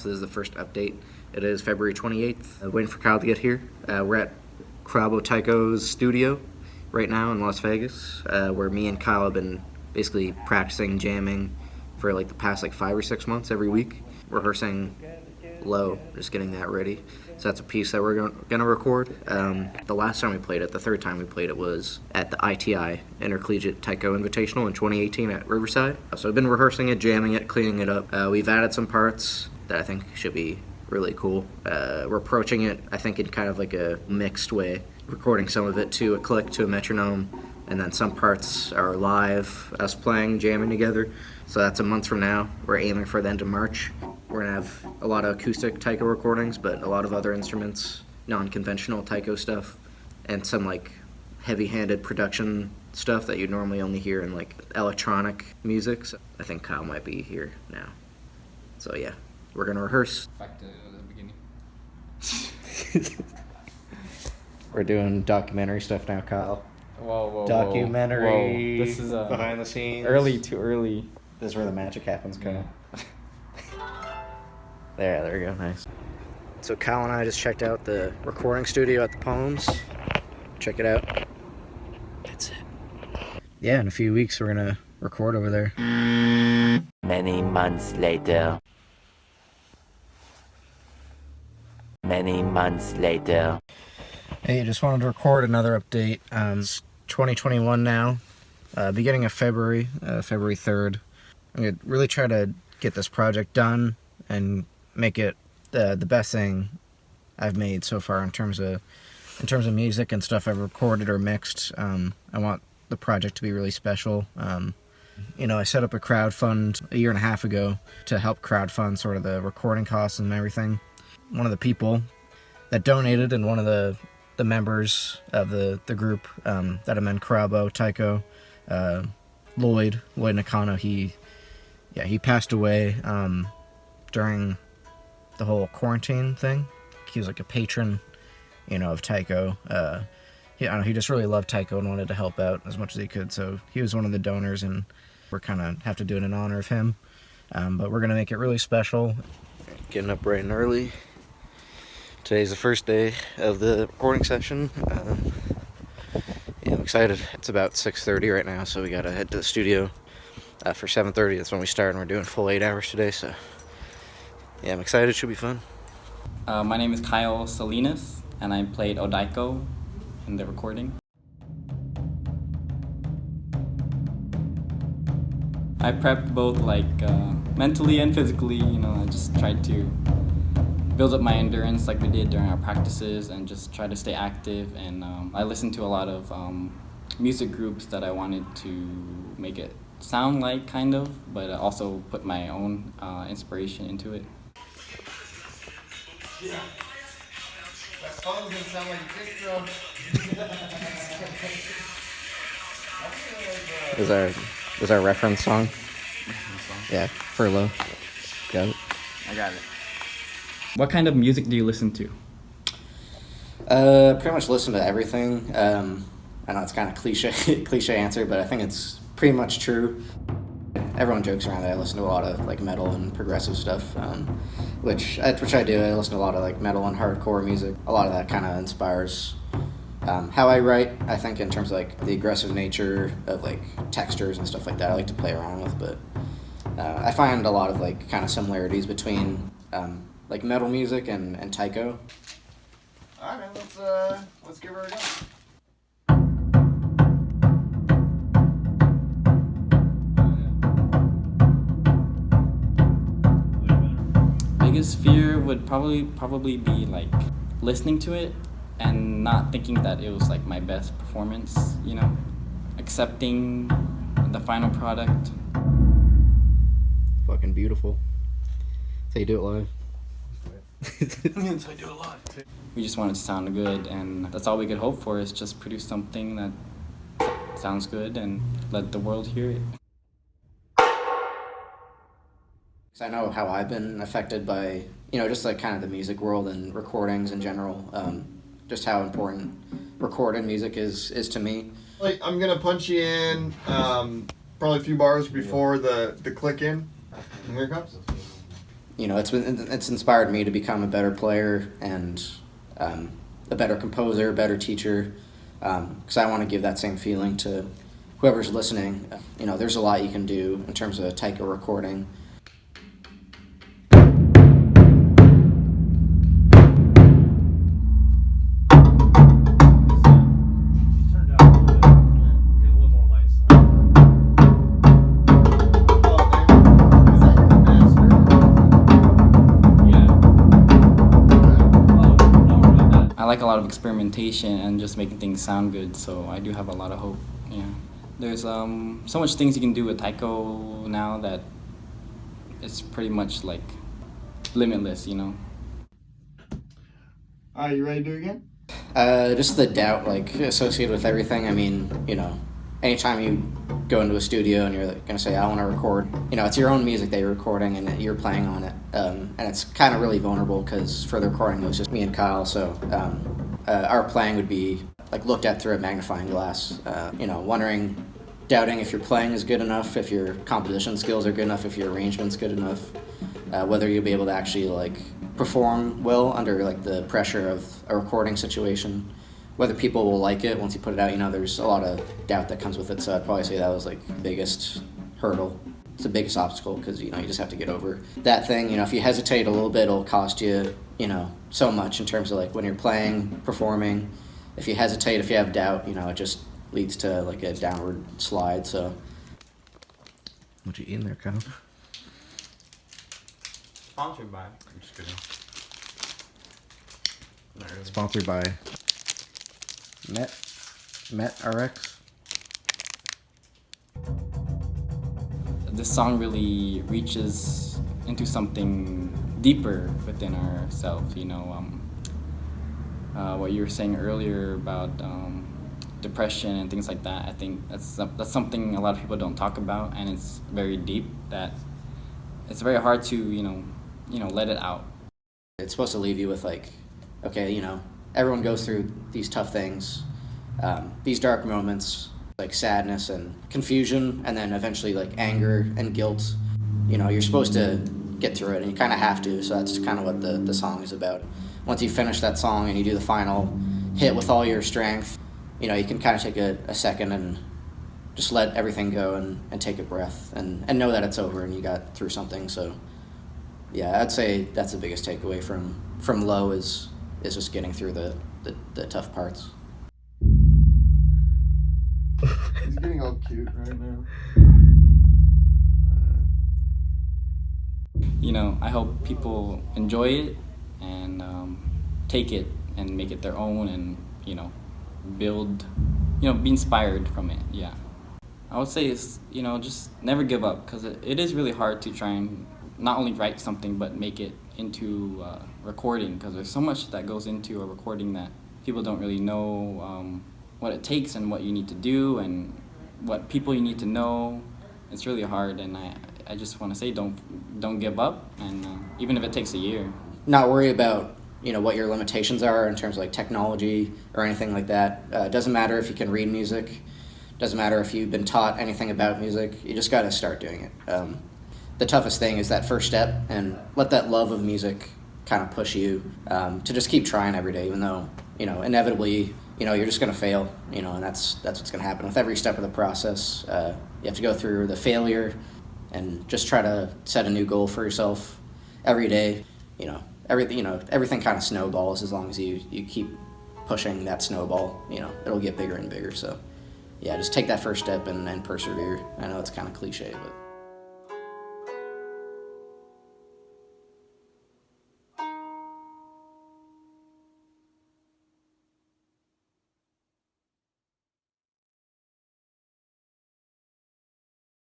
So this is the first update. It is February 28th. Waiting for Kyle to get here. We're at Taiko's studio right now in Las Vegas, where me and Kyle have been basically practicing jamming for like the past 5 or 6 months every week, rehearsing low, just getting that ready. So that's a piece that we're gonna record. The last time we played it, the third time we played it, was at the ITI, Intercollegiate Taiko Invitational in 2018 at Riverside. So I've been rehearsing it, jamming it, cleaning it up. We've added some parts that I think should be really cool. We're approaching it, I think, in kind of like a mixed way, recording some of it to a click, to a metronome, and then some parts are live, us playing, jamming together. So that's a month from now. We're aiming for the end of March. We're gonna have a lot of acoustic Taiko recordings, but a lot of other instruments, non-conventional Taiko stuff, and some heavy-handed production stuff that you'd normally only hear in electronic music. So I think Kyle might be here now. So yeah, we're gonna rehearse. Back to the beginning. We're doing documentary stuff now, Kyle. Whoa. Documentary. Whoa. This is behind the scenes. Too early. This is where the magic happens, Kyle. There we go, nice. So Kyle and I just checked out the recording studio at the Poems. Check it out. That's it. Yeah, in a few weeks we're gonna record over there. Many months later. Hey, just wanted to record another update. It's 2021 now, beginning of February 3rd. I'm gonna really try to get this project done and make it the best thing I've made so far in terms of music and stuff I've recorded or mixed. I want the project to be really special. I set up a crowdfund a year and a half ago to help crowdfund sort of the recording costs and everything. One of the people that donated, and one of the members of the group that I'm in, Karabo, Taiko, Lloyd Nakano, he passed away during the whole quarantine thing. He was like a patron, of Taiko. He just really loved Taiko and wanted to help out as much as he could. So he was one of the donors, and we're kind of have to do it in honor of him. But we're gonna make it really special. Getting up bright and early. Today's the first day of the recording session. I'm excited. It's about 6:30 right now, so we gotta head to the studio for 7:30. That's when we start, and we're doing full 8 hours today. So yeah, I'm excited. It should be fun. My name is Kyle Salinas, and I played Odaiko in the recording. I prepped both mentally and physically. I just tried to build up my endurance like we did during our practices, and just try to stay active. And I listened to a lot of music groups that I wanted to make it sound like, kind of, but also put my own inspiration into it. Yeah. That song's gonna sound like a kick drum. Is our reference song? Yeah, Furlough. Got it. I got it. What kind of music do you listen to? Pretty much listen to everything. I know it's kind of cliche answer, but I think it's pretty much true. Everyone jokes around that I listen to a lot of metal and progressive stuff, which I do. I listen to a lot of metal and hardcore music. A lot of that kind of inspires how I write. I think in terms of the aggressive nature of textures and stuff like that, I like to play around with. But I find a lot of kind of similarities between metal music and Taiko. All right, man. Let's give her a go. Biggest fear would probably be listening to it and not thinking that it was my best performance, accepting the final product. Fucking beautiful. That's how you do it live. That's how I do it live. We just want it to sound good, and that's all we could hope for, is just produce something that sounds good and let the world hear it. I know how I've been affected by, just kind of the music world and recordings in general. Just how important recording music is to me. I'm gonna punch you in probably a few bars before the click in. And here it comes. it's inspired me to become a better player and a better composer, a better teacher, because I want to give that same feeling to whoever's listening. There's a lot you can do in terms of Taiko recording. I like a lot of experimentation and just making things sound good, so I do have a lot of hope. Yeah, there's so much things you can do with Taiko now that it's pretty much like limitless, Alright, you ready to do it again? Just the doubt associated with everything. I mean, anytime you go into a studio and you're gonna say, I want to record, it's your own music that you're recording and you're playing on it, and it's kind of really vulnerable because for the recording it was just me and Kyle, so our playing would be looked at through a magnifying glass, doubting if your playing is good enough, if your composition skills are good enough, if your arrangement's good enough, whether you'll be able to actually perform well under the pressure of a recording situation, whether people will like it once you put it out. There's a lot of doubt that comes with it, so I'd probably say that was the biggest hurdle. It's the biggest obstacle because you just have to get over that thing. If you hesitate a little bit, it'll cost you so much in terms of when you're playing, performing. If you hesitate, if you have doubt, it just leads to a downward slide. So what you eating there, Kyle? Sponsored by. I'm just kidding. Not really. Sponsored by Met RX. This song really reaches into something deeper within ourselves. What you were saying earlier about depression and things like that. I think that's something a lot of people don't talk about, and it's very deep. That it's very hard to let it out. It's supposed to leave you with okay, everyone goes through these tough things, these dark moments, sadness and confusion, and then eventually anger and guilt. You're supposed to get through it, and you kind of have to, so that's kind of what the song is about. Once you finish that song and you do the final hit with all your strength, you can kind of take a second and just let everything go and take a breath and know that it's over and you got through something. So yeah, I'd say that's the biggest takeaway from Low is just getting through the tough parts. He's getting all cute right now. I hope people enjoy it and take it and make it their own and, build, be inspired from it, yeah. I would say it's, just never give up, because it is really hard to try and not only write something but make it into recording, because there's so much that goes into a recording that people don't really know what it takes and what you need to do and what people you need to know. It's really hard, and I just want to say don't give up, and even if it takes a year. Not worry about what your limitations are in terms of technology or anything like that. It doesn't matter if you can read music. Doesn't matter if you've been taught anything about music. You just got to start doing it. The toughest thing is that first step, and let that love of music kind of push you to just keep trying every day, even though inevitably you're just going to fail, and that's what's going to happen with every step of the process. You have to go through the failure and just try to set a new goal for yourself every day. Everything kind of snowballs as long as you keep pushing that snowball. It'll get bigger and bigger. So yeah, just take that first step and persevere. I know it's kind of cliche, but